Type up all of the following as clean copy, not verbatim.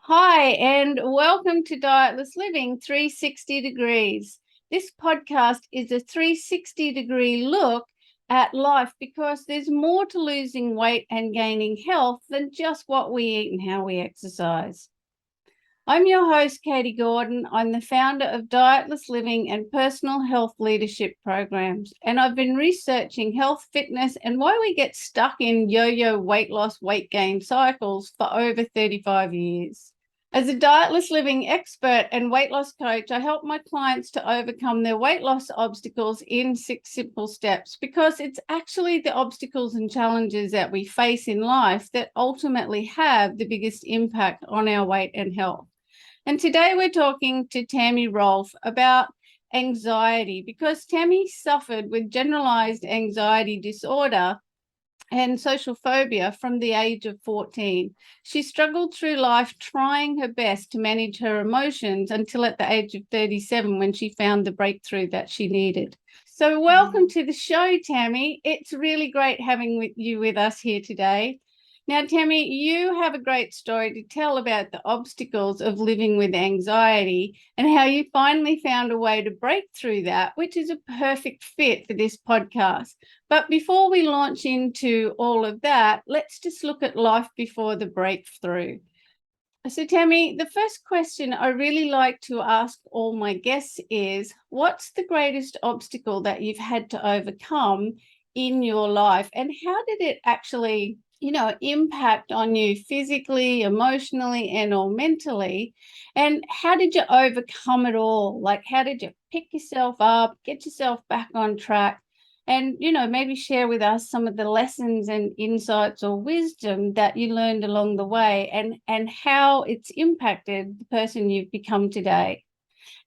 Hi, and welcome to Dietless Living 360 Degrees. This podcast is a 360-degree look at life because there's more to losing weight and gaining health than just what we eat and how we exercise. I'm your host, Katie Gordon. I'm the founder of Dietless Living and personal health leadership programs, and I've been researching health, fitness, and why we get stuck in yo-yo weight loss, weight gain cycles for over 35 years. As a dietless living expert and weight loss coach, I help my clients to overcome their weight loss obstacles in 6 simple steps because it's actually the obstacles and challenges that we face in life that ultimately have the biggest impact on our weight and health. And today we're talking to Tammy Rolfe about anxiety because Tammy suffered with generalized anxiety disorder and social phobia from the age of 14. She struggled through life trying her best to manage her emotions until at the age of 37 when she found the breakthrough that she needed. So welcome to the show, Tammy. It's really great having you with us here today. Now, Tammy, you have a great story to tell about the obstacles of living with anxiety and how you finally found a way to break through that, which is a perfect fit for this podcast. But before we launch into all of that, let's just look at life before the breakthrough. So, Tammy, the first question I really like to ask all my guests is, what's the greatest obstacle that you've had to overcome in your life, and how did it actually impact on you physically, emotionally, and or mentally? And how did you overcome it all? Like, how did you pick yourself up, get yourself back on track? And, maybe share with us some of the lessons and insights or wisdom that you learned along the way and how it's impacted the person you've become today.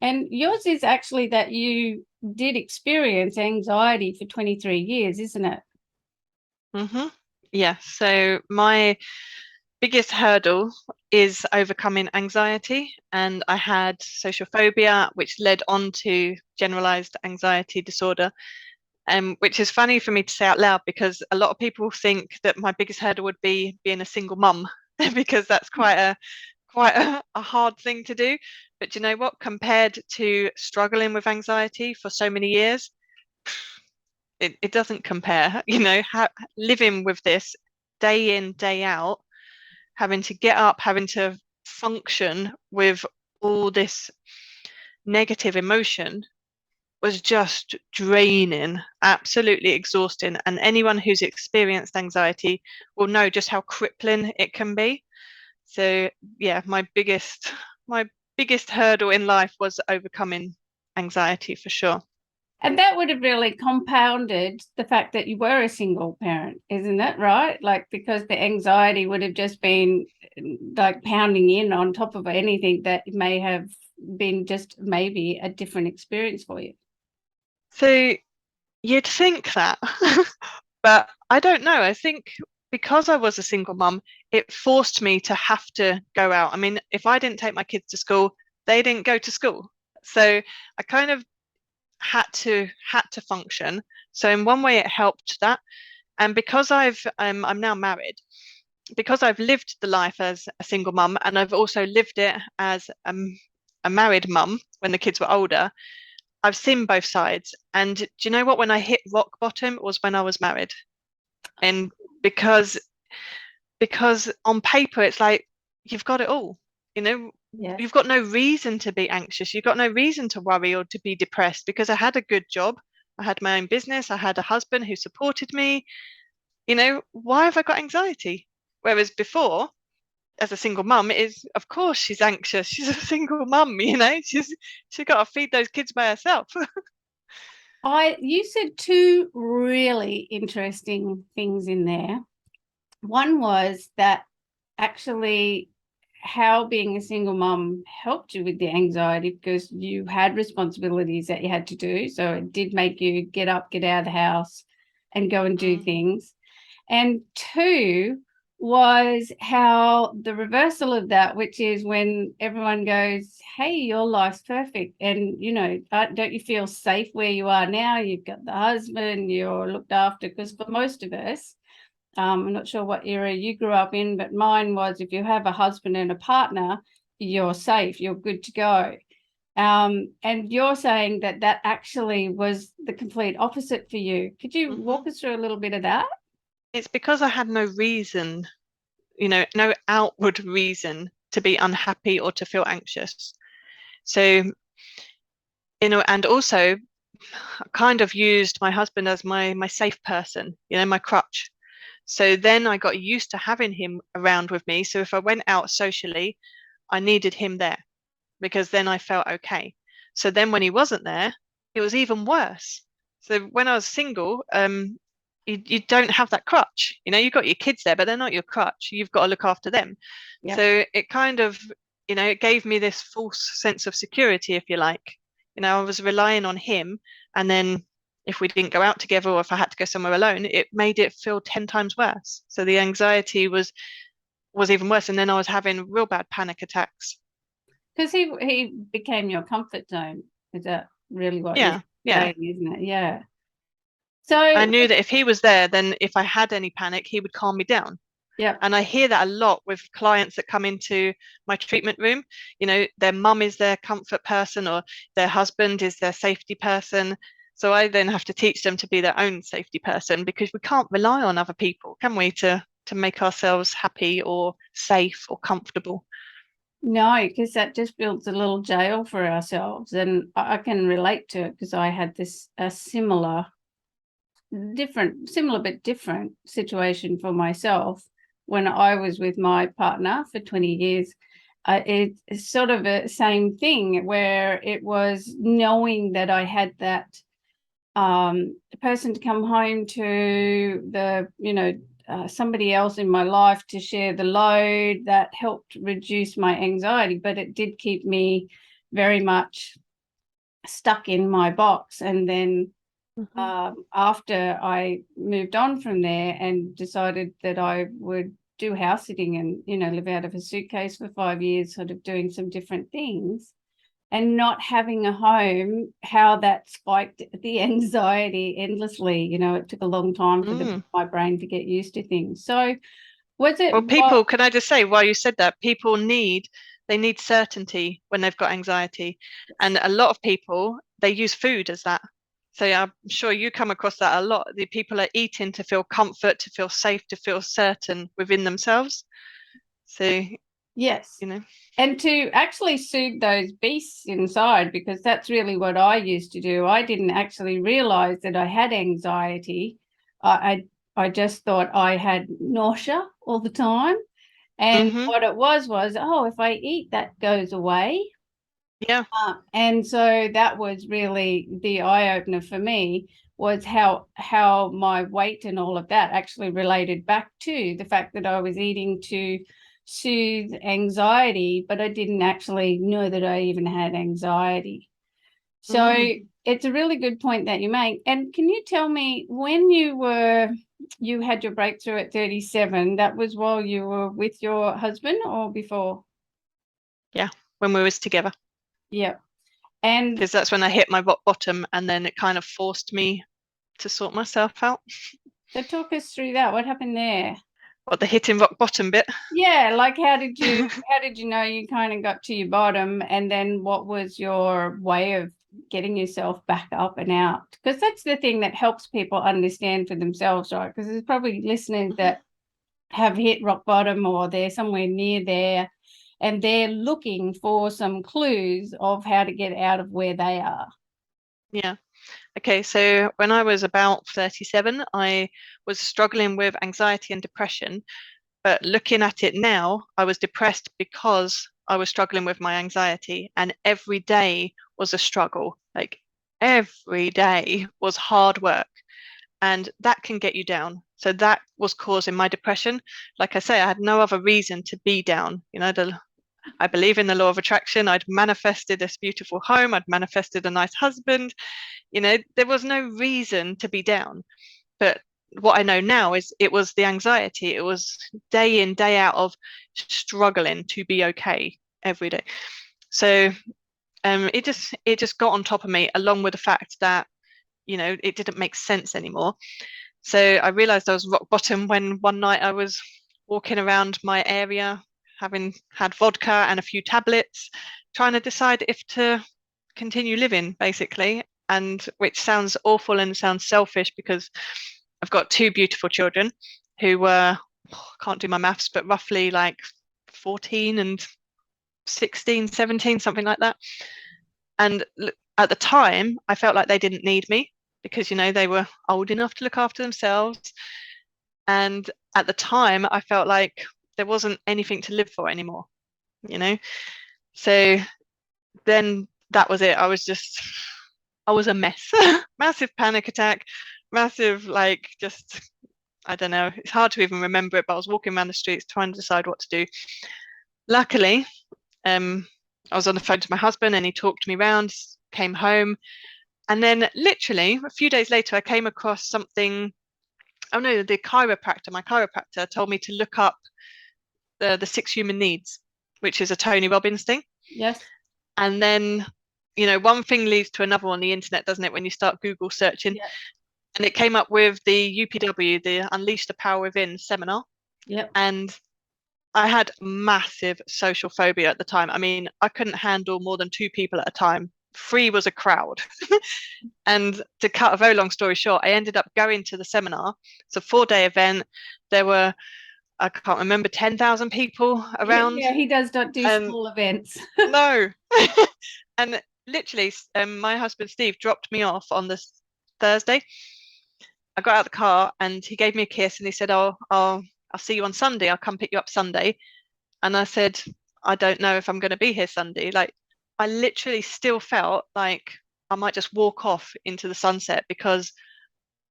And yours is actually that you did experience anxiety for 23 years, isn't it? Yeah, so my biggest hurdle is overcoming anxiety, and I had social phobia, which led on to generalized anxiety disorder. Which is funny for me to say out loud because a lot of people think that my biggest hurdle would be being a single mum because that's quite a hard thing to do. But you know what? Compared to struggling with anxiety for so many years, it doesn't compare. Living with this day in, day out, having to get up, having to function with all this negative emotion was just draining, absolutely exhausting. And anyone who's experienced anxiety will know just how crippling it can be. So yeah, my biggest hurdle in life was overcoming anxiety for sure. And that would have really compounded the fact that you were a single parent, isn't it? Right? Like, because the anxiety would have just been like pounding in on top of anything that may have been just maybe a different experience for you. So you'd think that, but I don't know. I think because I was a single mum, it forced me to have to go out. I mean, if I didn't take my kids to school, they didn't go to school. So I kind of had to function. So in one way, it helped that. And because I'm now married, because I've lived the life as a single mum, and I've also lived it as a married mum when the kids were older, I've seen both sides. And do you know what? When I hit rock bottom, it was when I was married. And because because on paper it's like you've got it all, you know, Yeah. you've got no reason to be anxious, you've got no reason to worry or to be depressed because I had a good job, I had my own business, I had a husband who supported me. Why have I got anxiety? Whereas before, as a single mum, it is, of course she's anxious, she's a single mum, she's got to feed those kids by herself. You said two really interesting things in there. One was that actually how being a single mom helped you with the anxiety because you had responsibilities that you had to do. So it did make you get up, get out of the house and go and do things. And two was how the reversal of that, which is when everyone goes, hey, your life's perfect. And, don't you feel safe where you are now? You've got the husband, you're looked after. Because for most of us, I'm not sure what era you grew up in, but mine was if you have a husband and a partner, you're safe, you're good to go. And you're saying that that actually was the complete opposite for you. Could you Hmm. walk us through a little bit of that? It's because I had no reason, no outward reason to be unhappy or to feel anxious. So, and also I kind of used my husband as my safe person, my crutch. So then I got used to having him around with me. So if I went out socially, I needed him there because then I felt okay. So then when he wasn't there, it was even worse. So when I was single, you don't have that crutch. You've got your kids there, but they're not your crutch. You've got to look after them. Yep. So it kind of, it gave me this false sense of security, if you like. I was relying on him, and then if we didn't go out together or if I had to go somewhere alone, it made it feel 10 times worse. So the anxiety was even worse. And then I was having real bad panic attacks. Because he became your comfort zone. Is that really what you're Yeah, yeah. saying, isn't it? Yeah. I So, knew that if he was there, then if I had any panic, he would calm me down. yeah. And I hear that a lot with clients that come into my treatment room. Their mum is their comfort person or their husband is their safety person. So I then have to teach them to be their own safety person because we can't rely on other people, can we, to make ourselves happy or safe or comfortable. No, because that just builds a little jail for ourselves. And I can relate to it because I had a similar but different situation for myself when I was with my partner for 20 years. It's sort of a same thing where it was knowing that I had that person to come home to, somebody else in my life to share the load that helped reduce my anxiety, but it did keep me very much stuck in my box. And then Mhm. after I moved on from there and decided that I would do house sitting and, live out of a suitcase for 5 years, sort of doing some different things and not having a home, how that spiked the anxiety endlessly. It took a long time for Mm. my brain to get used to things. So was it Well, people, can I just say, while you said that, people they need certainty when they've got anxiety. And a lot of people, they use food as that. So yeah, I'm sure you come across that a lot. The people are eating to feel comfort, to feel safe, to feel certain within themselves. So, Yes. you know, And to actually soothe those beasts inside, because that's really what I used to do. I didn't actually realize that I had anxiety. I just thought I had nausea all the time. And hmm what it was, oh, if I eat, that goes away. yeah. And so that was really the eye opener for me, was how my weight and all of that actually related back to the fact that I was eating to soothe anxiety, but I didn't actually know that I even had anxiety. So Mm. it's a really good point that you make. And can you tell me, when you had your breakthrough at 37, that was while you were with your husband or before? Yeah, when we was together. Yeah. And Because that's when I hit my rock bottom and then it kind of forced me to sort myself out. so talk us through that. What happened there? What, the hitting rock bottom bit? Yeah, like how did you know you kind of got to your bottom, and then what was your way of getting yourself back up and out? Because that's the thing that helps people understand for themselves, right? Because there's probably listeners Mhm. that have hit rock bottom or they're somewhere near there and they're looking for some clues of how to get out of where they are. Yeah. Okay, so when I was about 37, I was struggling with anxiety and depression. But looking at it now, I was depressed because I was struggling with my anxiety, and every day was a struggle. Like every day was hard work, and that can get you down. So that was causing my depression. Like I say, I had no other reason to be down. I believe in the law of attraction. I'd manifested this beautiful home, I'd manifested a nice husband. There was no reason to be down. But what I know now is it was the anxiety. It was day in, day out of struggling to be okay every day. So it just got on top of me, along with the fact that it didn't make sense anymore. So I realized I was rock bottom when one night I was walking around my area, having had vodka and a few tablets, trying to decide if to continue living, basically. And which sounds awful and sounds selfish because I've got two beautiful children who were, can't do my maths, but roughly like 14 and 16, 17, something like that. And at the time, I felt like they didn't need me because, they were old enough to look after themselves. And at the time, I felt like there wasn't anything to live for anymore, you know? So then that was it. I was a mess. Massive panic attack, massive, I don't know. It's hard to even remember it, but I was walking around the streets trying to decide what to do. Luckily, I was on the phone to my husband and he talked me round, came home. And then literally a few days later, I came across something. Oh no, my chiropractor told me to look up the Six Human Needs, which is a Tony Robbins thing. Yes. And then, one thing leads to another on the internet, doesn't it, when you start Google searching? Yeah. And it came up with the UPW, the Unleash the Power Within seminar. Yep. And I had massive social phobia at the time. I mean, I couldn't handle more than two people at a time. Three was a crowd. And to cut a very long story short, I ended up going to the seminar. It's a 4-day event. There were, I can't remember, 10,000 people around. Yeah, he does not do small events. No. And literally, my husband Steve dropped me off on this Thursday. I got out of the car and he gave me a kiss and he said, "Oh, I'll see you on Sunday. I'll come pick you up Sunday." And I said, "I don't know if I'm going to be here Sunday." Like, I literally still felt like I might just walk off into the sunset because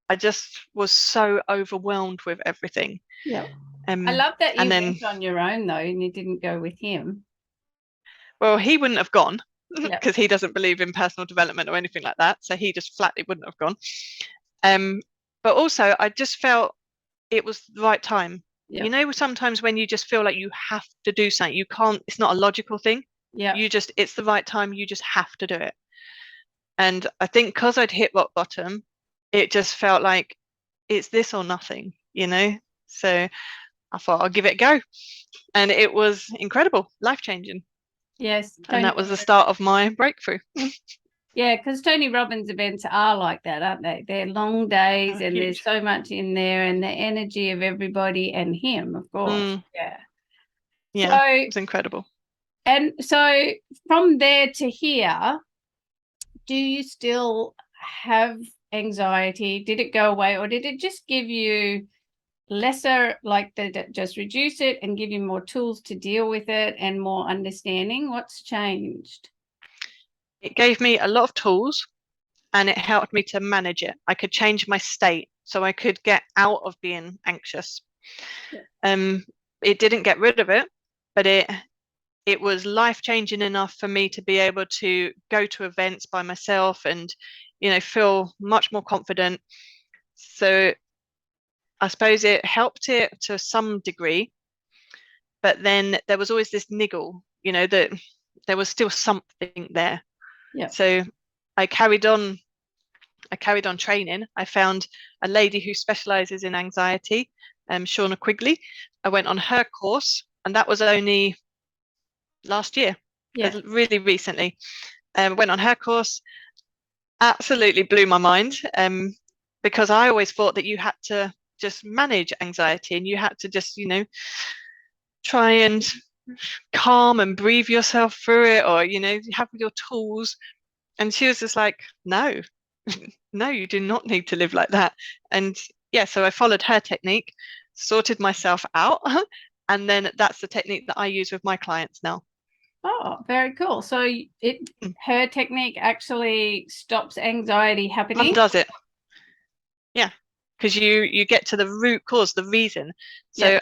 I just was so overwhelmed with everything. Yeah. I love that you and then, went on your own though, and you didn't go with him. well, he wouldn't have gone Yeah. because he doesn't believe in personal development or anything like that. So he just flatly wouldn't have gone. But also, I just felt it was the right time. Yeah. Sometimes when you just feel like you have to do something, you can't, it's not a logical thing. Yeah. It's the right time. You just have to do it. And I think because I'd hit rock bottom, it just felt like it's this or nothing, So I thought I'll give it a go. And it was incredible, life-changing. Yes. And that was the start of my breakthrough. Yeah, because Tony Robbins events are like that, aren't they? They're long days and Huge. there's so much in there and the energy of everybody and him, of course. Yeah. Yeah, So it was incredible. And so from there to here, do you still have anxiety? Did it go away or did it just give you lesser, like just reduce it and give you more tools to deal with it and more understanding? What's changed? It gave me a lot of tools and it helped me to manage it. I could change my state so I could get out of being anxious. Yeah. It didn't get rid of it, but it was life-changing enough for me to be able to go to events by myself and, feel much more confident. So I suppose it helped it to some degree, but then there was always this niggle, that there was still something there. Yeah. So I carried on training. I found a lady who specializes in anxiety, Shauna Quigley. I went on her course, and that was only last year, really recently. Went on her course, absolutely blew my mind, because I always thought that you had to just manage anxiety and you had to just, try and calm and breathe yourself through it, or, you have your tools. And she was just like, no, no, you do not need to live like that. And yeah, so I followed her technique, sorted myself out, and then that's the technique that I use with my clients now. Oh, very cool. So her technique actually stops anxiety happening? Undoes it. Yeah, because you get to the root cause, the reason. So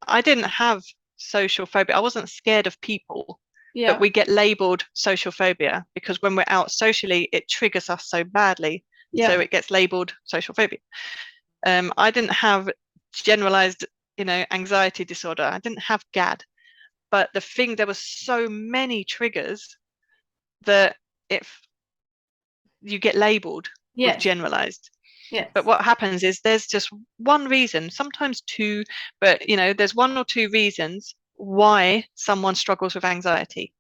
I didn't have social phobia. I wasn't scared of people. Yeah. But we get labeled social phobia because when we're out socially, it triggers us so badly. Yeah. So it gets labeled social phobia. I didn't have generalized, anxiety disorder. I didn't have GAD. But there was so many triggers that if you get labeled with generalized. Yes. But what happens is there's just one reason, sometimes two, but there's one or two reasons why someone struggles with anxiety.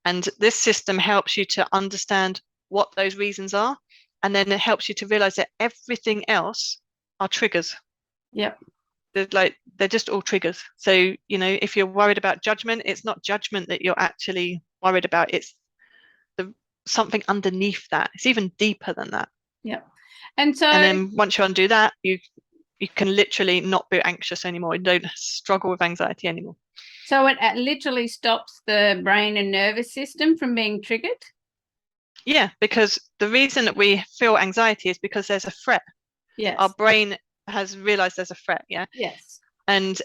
And this system helps you to understand what those reasons are. And then it helps you to realize that everything else are triggers. Yep. They're just all triggers. So, if you're worried about judgment, it's not judgment that you're actually worried about. It's the something underneath that. It's even deeper than that. Yep. And so, And then once you undo that, you can literally not be anxious anymore. You don't struggle with anxiety anymore. so it literally stops the brain and nervous system from being triggered? Yeah, because the reason that we feel anxiety is because there's a threat. Yes. Our brain has realized there's a threat, yeah? Yes. And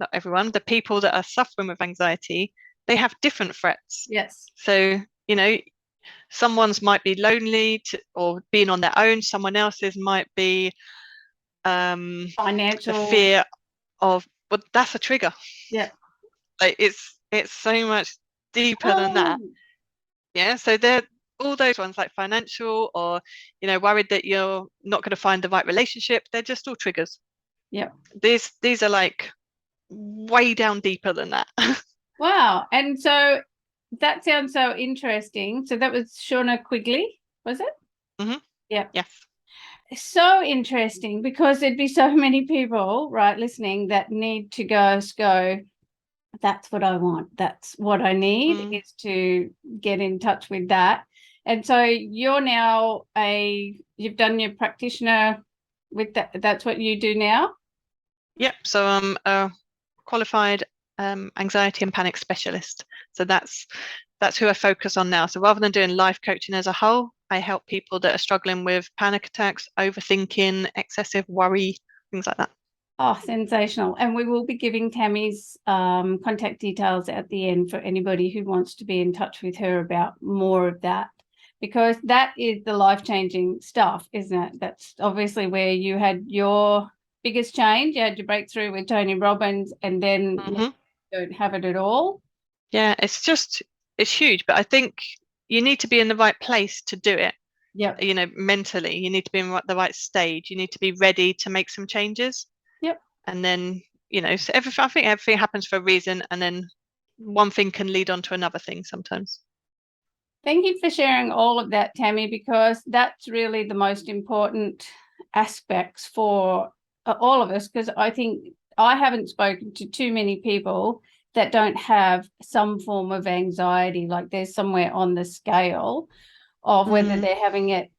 not everyone, the people that are suffering with anxiety, they have different threats. Yes. So, someone's might be lonely or being on their own. Someone else's might be financial. the fear of, well, that's a trigger. Yeah. Like it's so much deeper than that. Yeah. So they're all those ones, like financial or worried that you're not going to find the right relationship. They're just all triggers. Yeah. These are like way down deeper than that. Wow. And so that sounds so interesting. So that was Shauna Quigley, was it? Mm-hmm. Yeah. Yes. So interesting, because there'd be so many people, right, listening that need to go, that's what I want. That's what I need, is to get in touch with that. And so you're now you've done your practitioner with that. That's what you do now? Yep. So I'm a qualified anxiety and panic specialist. So that's who I focus on now. So rather than doing life coaching as a whole, I help people that are struggling with panic attacks, overthinking, excessive worry, things like that. Oh, sensational. And we will be giving Tammy's contact details at the end for anybody who wants to be in touch with her about more of that, because that is the life-changing stuff, isn't it? That's obviously where you had your biggest change. You had your breakthrough with Tony Robbins, and then you don't have it at all. Yeah, it's huge, but I think you need to be in the right place to do it. Yep. Mentally, you need to be in the right stage. You need to be ready to make some changes. Yep. And then, so I think everything happens for a reason, and then one thing can lead on to another thing sometimes. Thank you for sharing all of that, Tammy, because that's really the most important aspects for all of us, because I think I haven't spoken to too many people that don't have some form of anxiety, like there's somewhere on the scale of whether they're having it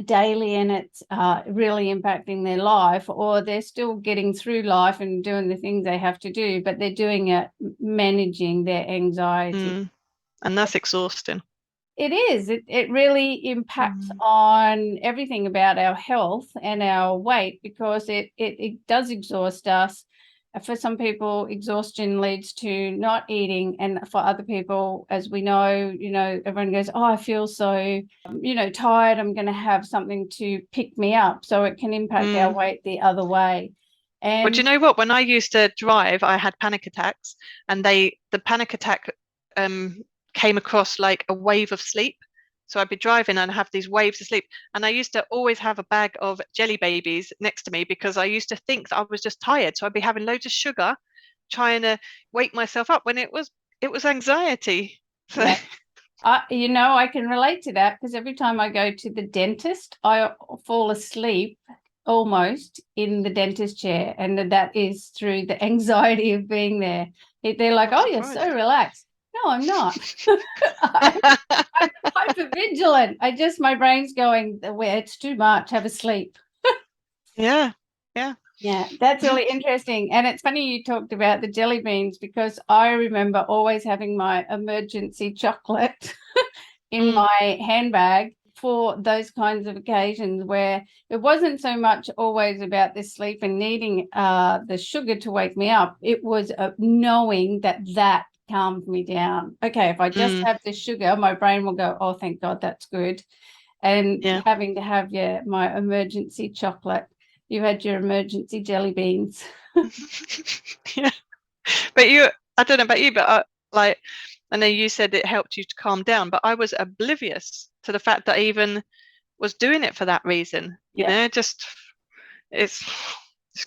daily and it's really impacting their life, or they're still getting through life and doing the things they have to do, but they're doing it managing their anxiety. And that's exhausting. It is. It really impacts on everything about our health and our weight, because it does exhaust us. For some people, exhaustion leads to not eating, and for other people, as we know, everyone goes, "Oh, I feel so, tired. I'm going to have something to pick me up." So it can impact our weight the other way. And well, do you know what? When I used to drive, I had panic attacks, and the panic attack came across like a wave of sleep. So I'd be driving and have these waves of sleep. And I used to always have a bag of jelly babies next to me, because I used to think that I was just tired. So I'd be having loads of sugar, trying to wake myself up, when it was anxiety. So yeah. I can relate to that, because every time I go to the dentist, I fall asleep almost in the dentist chair, and that is through the anxiety of being there. They're like, "Oh, you're so relaxed." No, I'm not. I'm hypervigilant. My brain's going, "Where it's too much, have a sleep." Yeah. Yeah, that's really interesting. And it's funny you talked about the jelly beans, because I remember always having my emergency chocolate in my handbag for those kinds of occasions, where it wasn't so much always about the sleep and needing the sugar to wake me up. It was knowing that calmed me down. Okay, if I just have the sugar, my brain will go, "Oh, thank God, that's good." And having to have my emergency chocolate. You had your emergency jelly beans. Yeah. But I don't know about you, but I know you said it helped you to calm down, but I was oblivious to the fact that even was doing it for that reason. Yeah. Just it's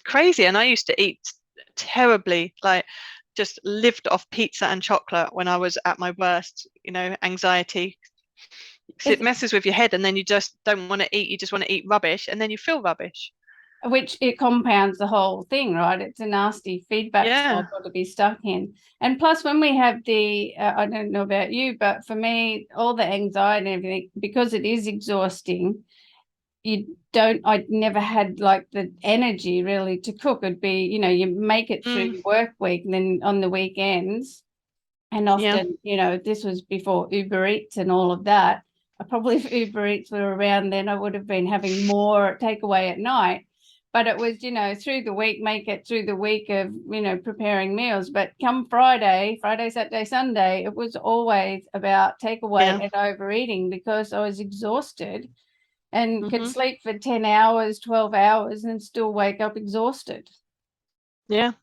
crazy. And I used to eat terribly, like just lived off pizza and chocolate when I was at my worst, anxiety. Because it It's, messes with your head, and then you just don't want to eat. You just want to eat rubbish, and then you feel rubbish. which it compounds the whole thing, right? It's a nasty feedback Yeah. cycle to be stuck in. And plus, when we have I don't know about you, but for me, all the anxiety and everything, because it is exhausting, I never had like the energy really to cook. It'd be, you make it through Mm, the work week, and then on the weekends, and yeah. often, this was before Uber Eats and all of that. Probably if Uber Eats were around then, I would have been having more takeaway at night. But it was, through the week, make it through the week of, preparing meals. But come Friday, Saturday, Sunday, it was always about takeaway Yeah. and overeating because I was exhausted and could Hmm. sleep for 10 hours, 12 hours and still wake up exhausted. Yeah.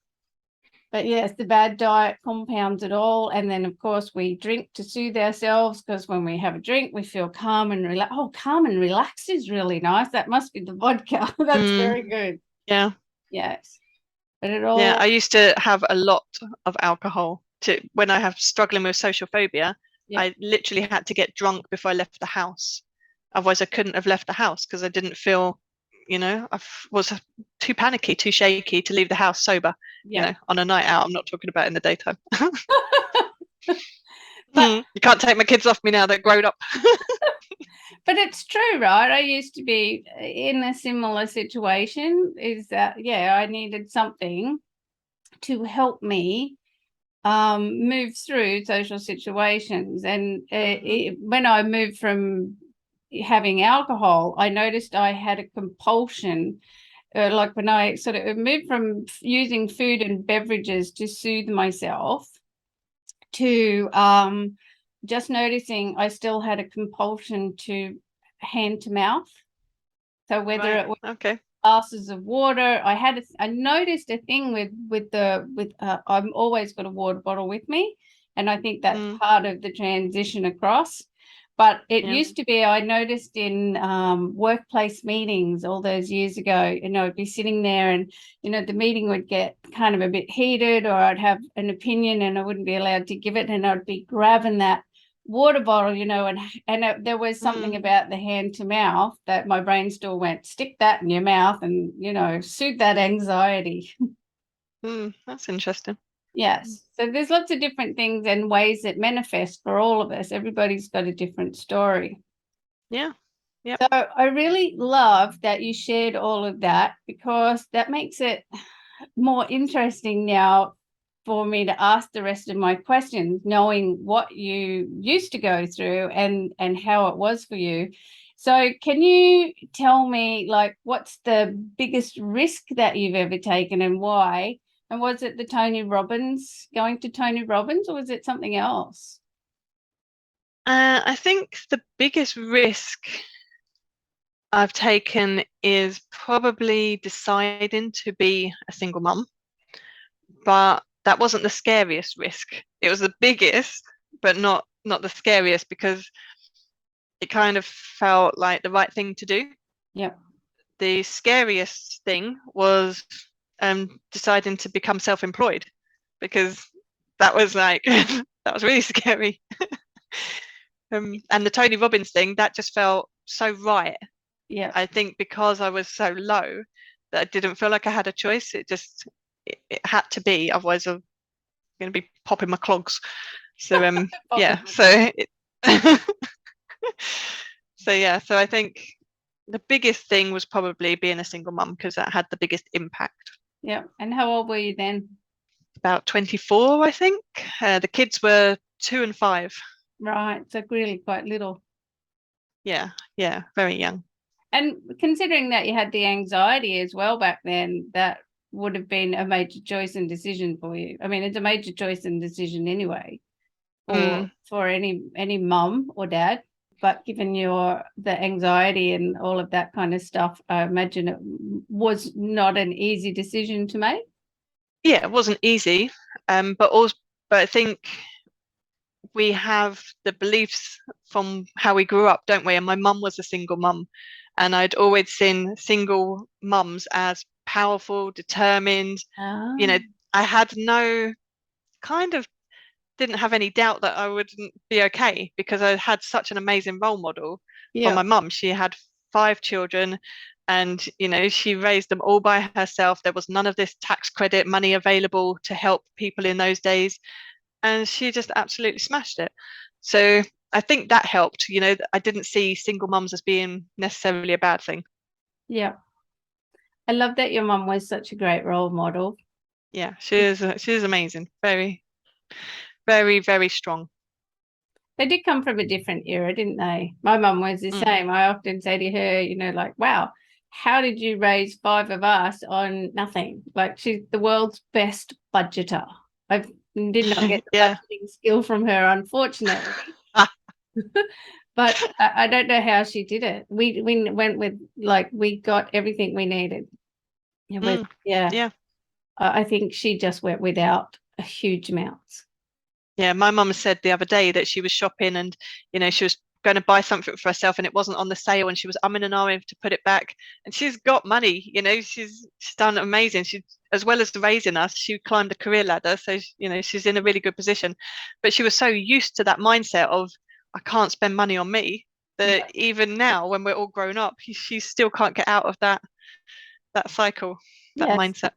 But yes, the bad diet compounds it all. And then, of course, we drink to soothe ourselves because when we have a drink, we feel calm and relax. Oh, calm and relaxed is really nice. That must be the vodka. That's Mm, very good. yeah. Yes. But it Yeah. I all, used to have a lot of alcohol when I have struggling with social phobia. yeah, I literally had to get drunk before I left the house. Otherwise, I couldn't have left the house because I didn't feel, was too panicky, too shaky to leave the house sober, yeah. on a night out. I'm not talking about in the daytime. But You can't take my kids off me now. They're grown up. but it's true, right? I used to be in a similar situation, is that, yeah, I needed something to help me move through social situations. And Hmm. when I moved from having alcohol, I noticed I had a compulsion. Like when I sort of moved from using food and beverages to soothe myself to just noticing I still had a compulsion to hand to mouth. So whether Right. it was Okay. glasses of water, I noticed a thing I'm always got a water bottle with me, and I think that's Mm, part of the transition across. But it yeah. used to be, I noticed in workplace meetings all those years ago, I'd be sitting there and, the meeting would get kind of a bit heated, or I'd have an opinion and I wouldn't be allowed to give it. And I'd be grabbing that water bottle, there was something Mm, about the hand to mouth that my brain still went, stick that in your mouth and, soothe that anxiety. that's interesting. Yes. So there's lots of different things and ways that manifest for all of us. Everybody's got a different story. Yeah. Yep. So I really love that you shared all of that because that makes it more interesting now for me to ask the rest of my questions, knowing what you used to go through and how it was for you. So can you tell me, like, what's the biggest risk that you've ever taken and why? And was it going to Tony Robbins, or was it something else? I think the biggest risk I've taken is probably deciding to be a single mum, but that wasn't the scariest risk. It was the biggest, but not the scariest because it kind of felt like the right thing to do. Yep. The scariest thing was deciding to become self-employed because that was like that was really scary. And the Tony Robbins thing, that just felt so right. Yep. I think because I was so low that I didn't feel like I had a choice. It had to be, otherwise I'm going to be popping my clogs. So Popping yeah, my so clothes. so I think the biggest thing was probably being a single mum because that had the biggest impact. Yep. And how old were you then? About 24, I think. The kids were 2 and 5. Right. So really quite little. Yeah, yeah, very young. And considering that you had the anxiety as well back then, that would have been a major choice and decision for you. I mean, it's a major choice and decision anyway Mm, for any mum or dad. But given the anxiety and all of that kind of stuff, I imagine it was not an easy decision to make. yeah, it wasn't easy, but I think we have the beliefs from how we grew up, don't we? And my mum was a single mum, and I'd always seen single mums as powerful, determined. You know, Oh, I had no kind of didn't have any doubt that I wouldn't be okay because I had such an amazing role model from yeah, my mum. She had 5 children and, she raised them all by herself. There was none of this tax credit money available to help people in those days. And she just absolutely smashed it. So I think that helped. I didn't see single mums as being necessarily a bad thing. yeah. I love that your mum was such a great role model. Yeah, she is amazing. Very, very, very strong. They did come from a different era, didn't they? My mum was the Mm. same. I often say to her, like, wow, how did you raise 5 of us on nothing? Like, she's the world's best budgeter. I did not get the Yeah. budgeting skill from her, unfortunately. But I don't know how she did it. We went with, like, we got everything we needed. Mm. Yeah. Yeah. I think she just went without a huge amounts. Yeah, my mum said the other day that she was shopping and, she was going to buy something for herself and it wasn't on the sale and she was umming and ahhing to put it back. And she's got money, she's done amazing. She, as well as raising us, she climbed the career ladder. So, she's in a really good position. But she was so used to that mindset of, I can't spend money on me, that Yeah. even now when we're all grown up, she still can't get out of that cycle, that Yes. mindset.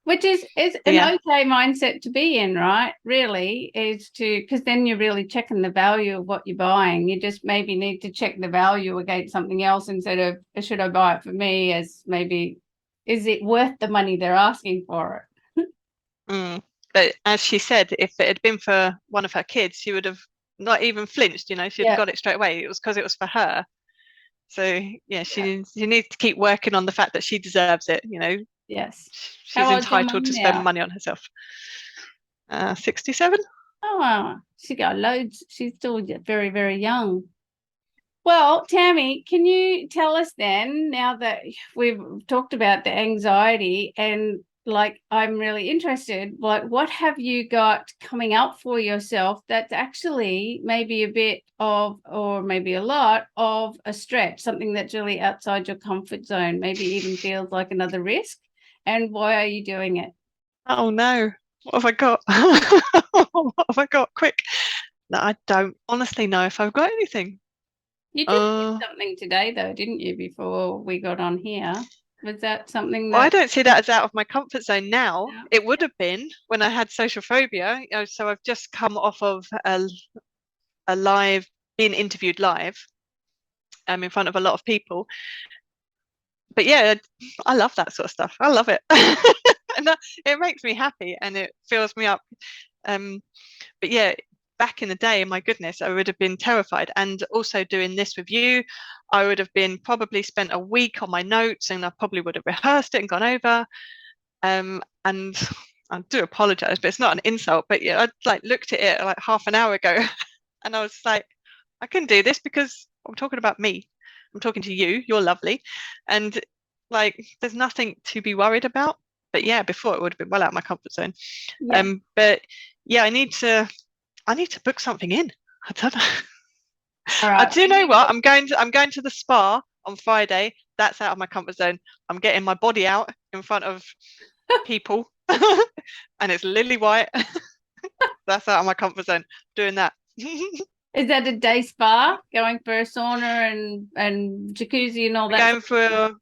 Which is So an yeah. okay mindset to be in, right? Really, is to, because then you're really checking the value of what you're buying. You just maybe need to check the value against something else instead of, should I buy it for me, as maybe, is it worth the money they're asking for it? Mm. But as she said, if it had been for one of her kids, she would have not even flinched, she'd have Yeah. got it straight away. It was because it was for her. So yeah, Yeah. she needs to keep working on the fact that she deserves it, Yes. she's How old's your entitled mum to spend now? money on herself. 67. Oh, wow. She got loads. She's still very, very young. Well, Tammy, can you tell us then, now that we've talked about the anxiety, and like, I'm really interested, like, what have you got coming up for yourself that's actually maybe a bit of, or maybe a lot of, a stretch, something that's really outside your comfort zone, maybe even feels like another risk? And why are you doing it? Oh no, what have I got? What have I got? Quick. No, I don't honestly know if I've got anything. You just did Uh, something today, though, didn't you, before we got on here? Was that something Well, I that, don't see that as out of my comfort zone now. yeah, It would have been when I had social phobia. So I've just come off of a live, being interviewed live in front of a lot of people. But yeah, I love that sort of stuff. I love it. And it makes me happy and it fills me up. Um, but yeah, back in the day, my goodness, I would have been terrified. And also doing this with you, I would have been probably spent a week on my notes and I probably would have rehearsed it and gone over. And I do apologize, but it's not an insult. But yeah, I like looked at it like half an hour ago, and I was like, I can do this because I'm talking about me. I'm talking to you. You're lovely, and like, there's nothing to be worried about. But yeah, before it would have been well out of my comfort zone. yeah. But yeah, I need to book something in. I don't know. All I right. do know what I'm going to the spa on Friday. That's out of my comfort zone. I'm getting my body out in front of people and it's lily white. That's out of my comfort zone. Doing that. Is that a day spa, going for a sauna and jacuzzi and all we're that? going for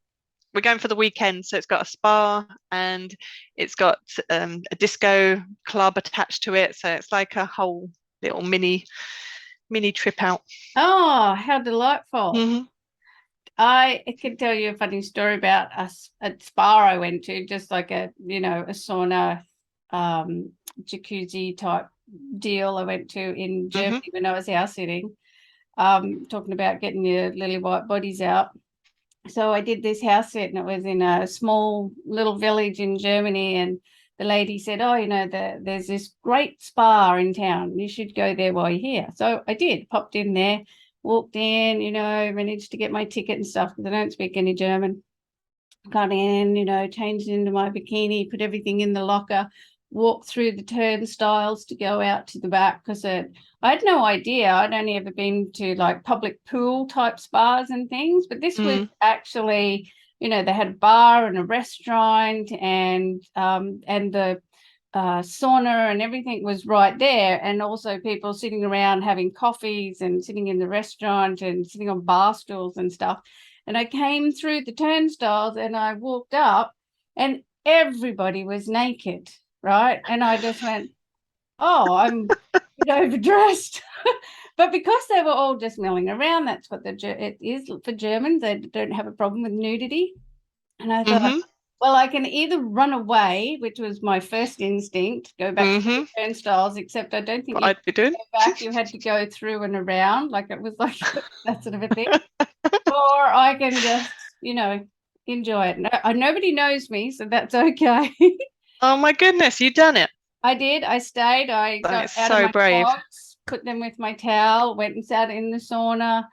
we're going for the weekend, so it's got a spa and it's got a disco club attached to it, so it's like a whole little mini trip out. Oh, how delightful. Mm-hmm. I can tell you a funny story about a spa I went to, just like a sauna, jacuzzi type deal I went to in Mm-hmm. Germany when I was house sitting, talking about getting your lily white bodies out. So I did this house sit, and it was in a small little village in Germany. And the lady said, oh, there's this great spa in town. You should go there while you're here. So I did, popped in there, walked in, managed to get my ticket and stuff because I don't speak any German. Got in, changed into my bikini, put everything in the locker, walk through the turnstiles to go out to the back, because I had no idea. I'd only ever been to like public pool type spas and things, but this was actually, you know, they had a bar and a restaurant, and the sauna and everything was right there, and also people sitting around having coffees and sitting in the restaurant and sitting on bar stools and stuff. And I came through the turnstiles and I walked up and everybody was naked, right? And I just went, oh, I'm a bit overdressed. But because they were all just milling around, that's what it is for Germans. They don't have a problem with nudity. And I thought, well, I can either run away, which was my first instinct, go back through the turnstiles, except I don't think what I'd be doing. Go back. You had to go through and around, like it was like that sort of a thing. Or I can just, you know, enjoy it. Nobody knows me, so that's okay. Oh my goodness, you done it. I did. I stayed. I got out of my box, put them with my towel, went and sat in the sauna.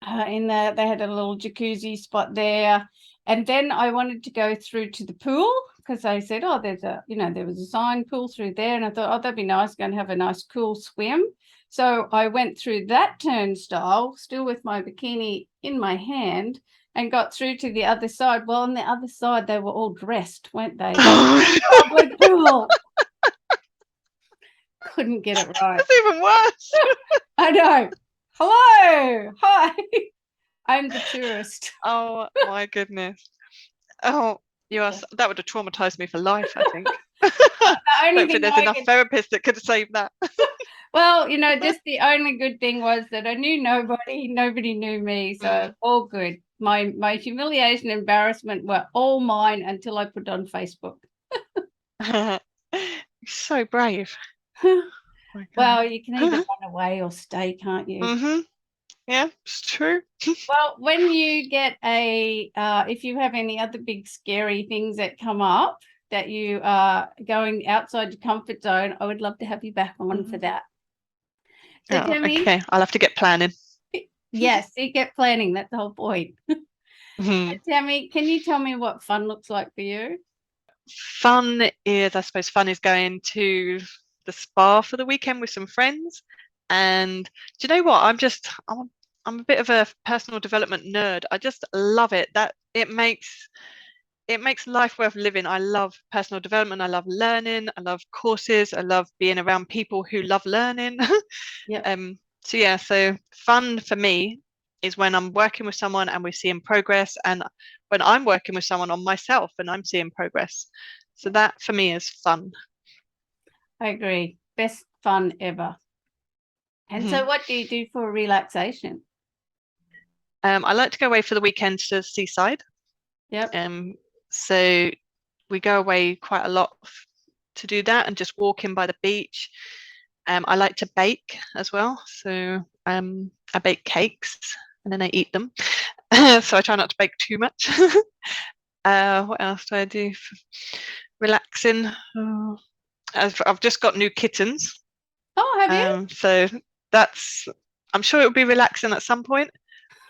They had a little jacuzzi spot there. And then I wanted to go through to the pool, because I said, oh, there was a sign pool through there. And I thought, oh, that'd be nice, going to have a nice cool swim. So I went through that turnstile, still with my bikini in my hand, and got through to the other side. Well, on the other side, they were all dressed, weren't they? Public pool. Couldn't get it right. That's even worse. I know. Hello. Hi. I'm the tourist. Oh my goodness. Oh, that would have traumatized me for life, I think. I don't think there's enough therapists that could have saved that. Well, you know, just the only good thing was that I knew nobody knew me, so all good. My humiliation and embarrassment were all mine until I put it on Facebook. You're so brave. Well, you can either run away or stay, can't you? Yeah, it's true. Well, when you get if you have any other big scary things that come up that you are going outside your comfort zone, I would love to have you back on for that. So, Tammy, okay, I'll have to get planning. Yes, you get planning. That's the whole point. Tammy, can you tell me what fun looks like for you? I suppose fun is going to the spa for the weekend with some friends. And do you know what? I'm a bit of a personal development nerd. I just love it. That it makes life worth living. I love personal development. I love learning. I love courses. I love being around people who love learning. So fun for me is when I'm working with someone and we're seeing progress, and when I'm working with someone on myself and I'm seeing progress. So that for me is fun. I agree. Best fun ever. And so what do you do for relaxation? I like to go away for the weekend to the seaside. So we go away quite a lot to do that and just walk in by the beach. I like to bake as well. So I bake cakes and then I eat them. So I try not to bake too much. What else do I do? Relaxing. I've just got new kittens. Oh, have you? So I'm sure it'll be relaxing at some point.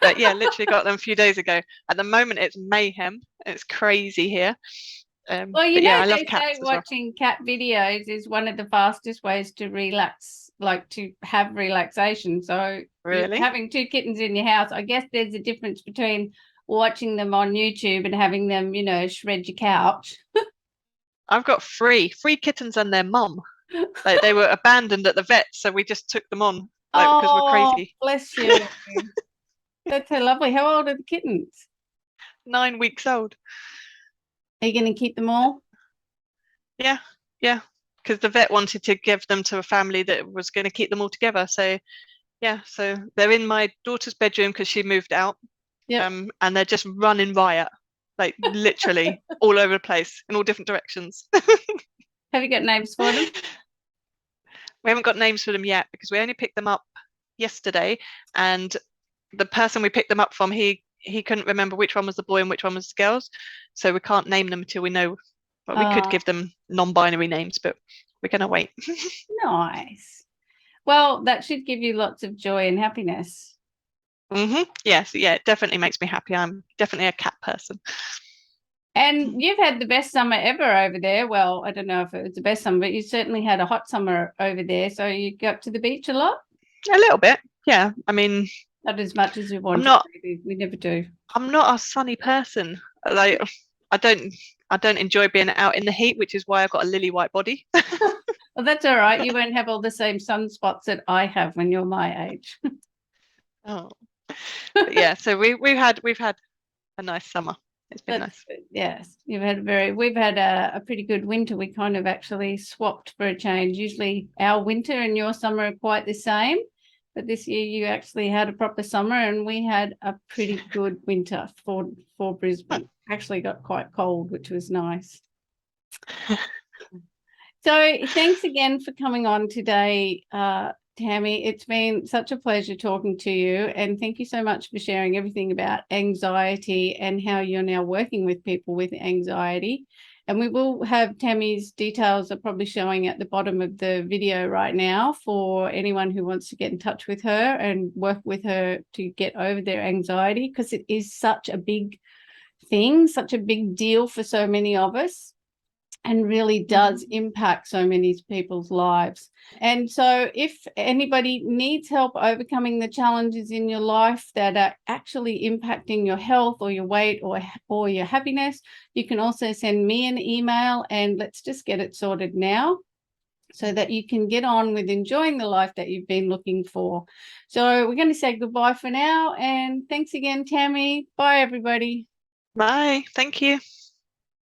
But yeah, literally got them a few days ago. At the moment, it's mayhem. It's crazy here. Well, I love cats. Watching cat videos is one of the fastest ways to relax, like to have relaxation. So really, having two kittens in your house, I guess there's a difference between watching them on YouTube and having them, shred your couch. I've got three kittens and their mum. Like they were abandoned at the vet, so we just took them on, because we're crazy. Bless you. That's so lovely. How old are the kittens? 9 weeks old. Are you going to keep them all? Yeah, because the vet wanted to give them to a family that was going to keep them all together. So yeah, so they're in my daughter's bedroom because she moved out. And they're just running riot, like literally all over the place in all different directions. Have you got names for them? We haven't got names for them yet because we only picked them up yesterday, and the person we picked them up from, he couldn't remember which one was the boy and which one was the girls, so we can't name them until we know. But we could give them non-binary names, but we're gonna wait. Nice. Well, that should give you lots of joy and happiness. Yes, yeah, it definitely makes me happy. I'm definitely a cat person. And you've had the best summer ever over there. Well, I don't know if it was the best summer, but you certainly had a hot summer over there. So you go up to the beach a lot? A little bit, yeah. I mean, Not as much as you I'm wanted, not maybe. We never do. I'm not a sunny person. Like I don't I don't enjoy being out in the heat, which is why I've got a lily white body. Well, that's all right. You won't have all the same sunspots that I have when you're my age. Oh, but yeah. So we've had a nice summer. It's been That's nice. good. Yes, we've had a pretty good winter. We kind of actually swapped for a change. Usually our winter and your summer are quite the same, but this year you actually had a proper summer and we had a pretty good winter for Brisbane. Actually got quite cold, which was nice. So thanks again for coming on today, Tammy. It's been such a pleasure talking to you. And thank you so much for sharing everything about anxiety and how you're now working with people with anxiety. And we will have Tammy's details are probably showing at the bottom of the video right now for anyone who wants to get in touch with her and work with her to get over their anxiety, because it is such a big thing, such a big deal for so many of us, and really does impact so many people's lives. And so if anybody needs help overcoming the challenges in your life that are actually impacting your health or your weight or your happiness, you can also send me an email and let's just get it sorted now so that you can get on with enjoying the life that you've been looking for. So we're going to say goodbye for now. And thanks again, Tammy. Bye, everybody. Bye. Thank you.